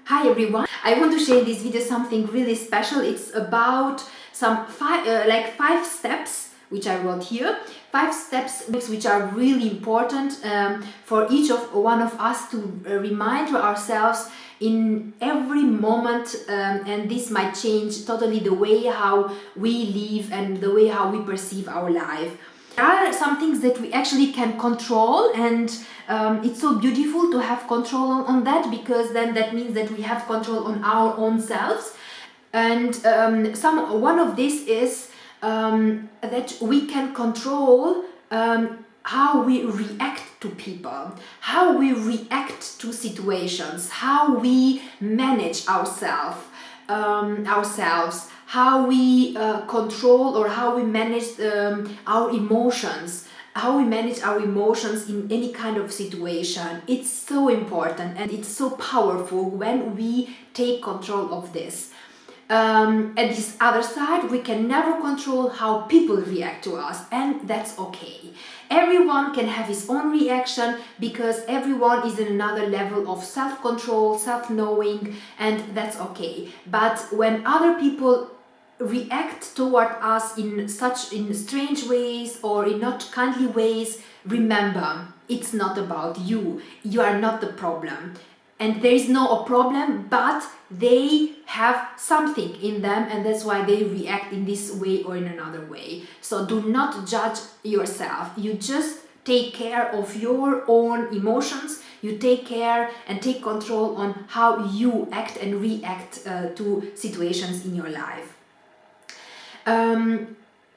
Hi everyone, I want to share in this video something really special. It's about some five steps which I wrote here. 5 steps which are really important for each of one of us to remind ourselves in every moment, and this might change totally the way how we live and the way how we perceive our life. There are some things that we actually can control, and it's so beautiful to have control on that, because then that means that we have control on our own selves. And one of this is that we can control how we react to people, how we react to situations, how we manage ourselves, how we control or how we manage our emotions, in any kind of situation. It's so important and it's so powerful when we take control of this. At this other side, we can never control how people react to us, and that's okay. Everyone can have his own reaction, because everyone is in another level of self-control, self-knowing, and that's okay. But when other people react toward us in strange ways or in not kindly ways, remember, it's not about you. You are not the problem. And there is no problem, but they have something in them, and that's why they react in this way or in another way. So do not judge yourself. You just take care of your own emotions. You take care and take control on how you act and react to situations in your life.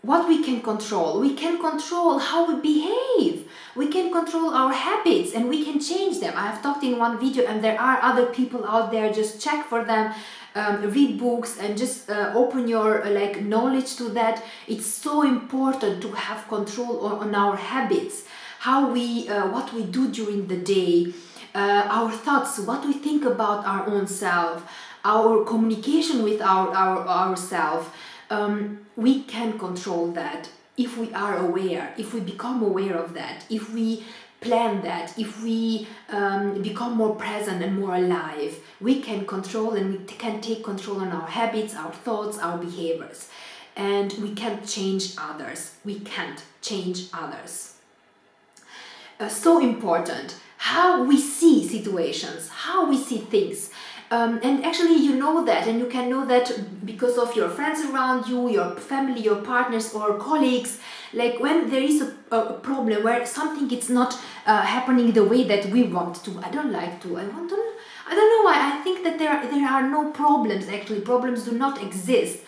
What we can control? We can control how we behave. We can control our habits and we can change them. I have talked in one video, and there are other people out there. Just check for them, read books, and just open your knowledge to that. It's so important to have control on our habits, how we what we do during the day, our thoughts, what we think about our own self, our communication with ourselves. We can control that if we are aware, if we become aware of that, if we plan that, if we become more present and more alive. We can control, and we can take control on our habits, our thoughts, our behaviors. And we can't change others. We can't change others. So important how we see situations, how we see things. And actually you know that, and you can know that because of your friends around you, your family, your partners or colleagues. Like when there is a problem where something is not happening the way that we want to. I don't know why. I think that there are no problems. Actually, problems do not exist.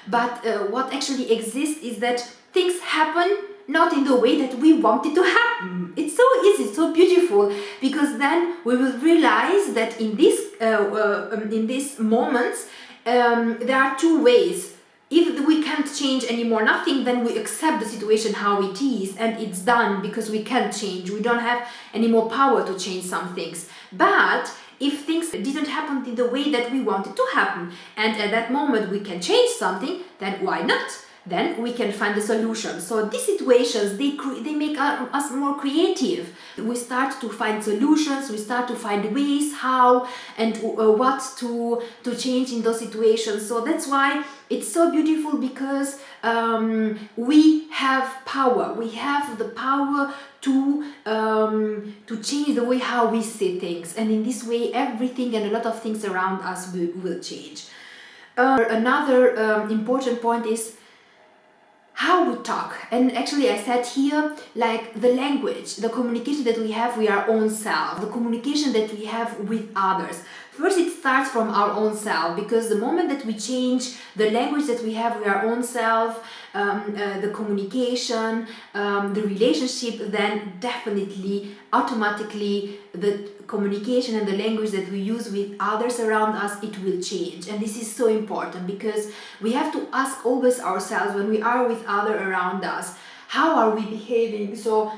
But what actually exists is that things happen not in the way that we want it to happen. It's so easy, so beautiful, because then we will realize that in these moments there are two ways. If we can't change anymore nothing, then we accept the situation how it is, and it's done, because we can't change. We don't have any more power to change some things. But if things didn't happen in the way that we wanted to happen, and at that moment we can change something, then why not? Then we can find a solution. So these situations, they make us more creative. We start to find solutions, we start to find ways how and what to change in those situations. So that's why it's so beautiful, because we have power. We have the power to change the way how we see things, and in this way everything and a lot of things around us will change. Another important point is how we talk. And actually I said here, like the language, the communication that we have with our own self, the communication that we have with others. First, it starts from our own self, because the moment that we change the language that we have with our own self, the communication, the relationship, then definitely, automatically, the communication and the language that we use with others around us, it will change. And this is so important, because we have to ask always ourselves, when we are with others around us, how are we behaving? So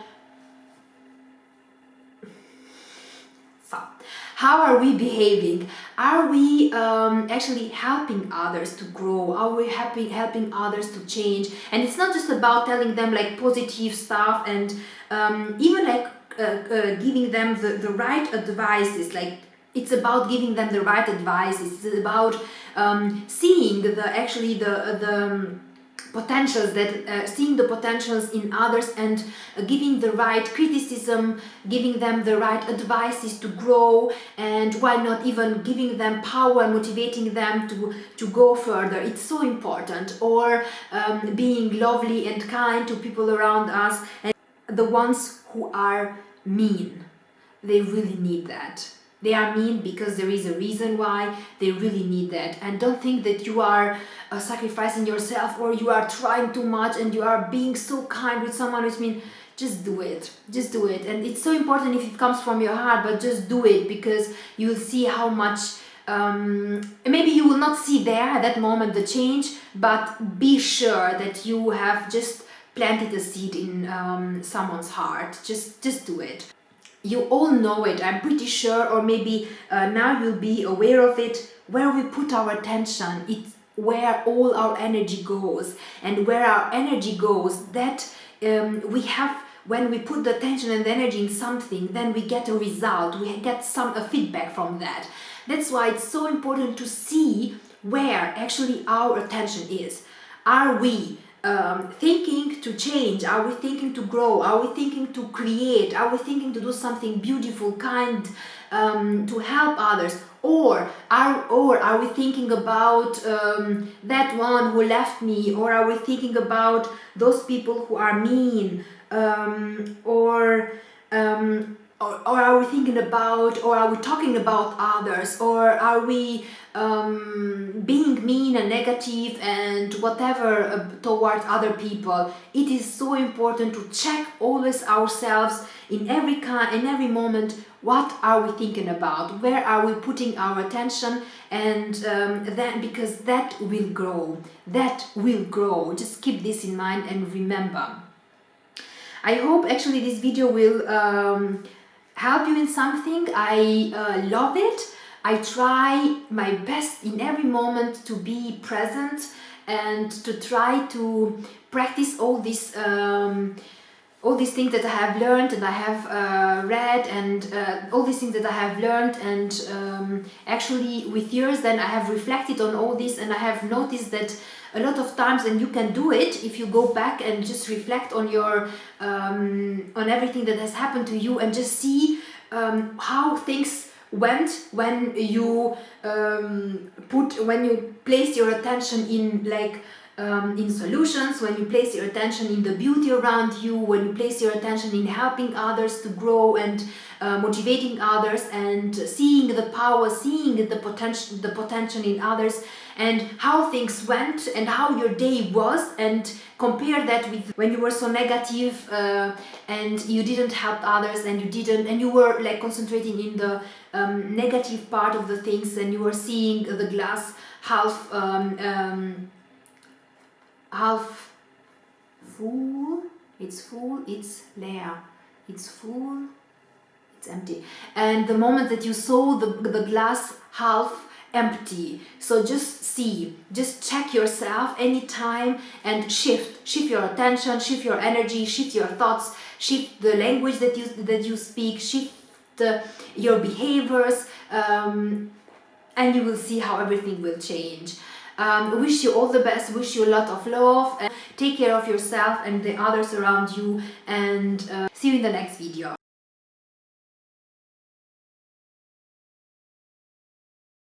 how are we behaving? Are we actually helping others to grow? Are we helping others to change? And it's not just about telling them like positive stuff, and even like giving them the right advices. Like It's about giving them the right advice. It's about seeing the potentials, that seeing the potentials in others, and giving the right criticism, giving them the right advices to grow, and why not even giving them power, motivating them to go further. It's so important. Or being lovely and kind to people around us, and the ones who are mean, they really need that. They are mean because there is a reason why. They really need that. And don't think that you are sacrificing yourself, or you are trying too much and you are being so kind with someone who's mean. Just do it. Just do it. And it's so important if it comes from your heart, but just do it, because you will see how much maybe you will not see there at that moment the change, but be sure that you have just planted a seed in someone's heart. Just do it. You all know it, I'm pretty sure, or maybe now you'll be aware of it. Where we put our attention, it's where all our energy goes. And where our energy goes, that we have, when we put the attention and the energy in something, then we get a result, we get a feedback from that. That's why it's so important to see where actually our attention is. Are we thinking to change? Are we thinking to grow? Are we thinking to create? Are we thinking to do something beautiful, kind, to help others? Or are we thinking about that one who left me? Or are we thinking about those people who are mean? Or are we thinking about, or are we talking about others? Or are we being mean and negative and whatever towards other people? It is so important to check always ourselves in every moment. What are we thinking about? Where are we putting our attention? And then, because that will grow. That will grow. Just keep this in mind and remember. I hope actually this video will help you in something. I love it. I try my best in every moment to be present and to try to practice all these things that I have learned and I have read, and all these things that I have learned, and actually with years then I have reflected on all this, and I have noticed that a lot of times, and you can do it if you go back and just reflect on your on everything that has happened to you, and just see how things went when you place your attention in in solutions, when you place your attention in the beauty around you, when you place your attention in helping others to grow and motivating others, and seeing the power, seeing the potential in others, and how things went and how your day was, and compare that with when you were so negative and you didn't help others, and you were like concentrating in the negative part of the things, and you were seeing the glass half full. It's full, it's leer. It's full, it's empty. And the moment that you saw the glass half empty, so just see, just check yourself anytime and shift your attention, shift your energy, shift your thoughts, shift the language that you speak, shift your behaviors, and you will see how everything will change. Wish you all the best, wish you a lot of love, and take care of yourself and the others around you, and see you in the next video.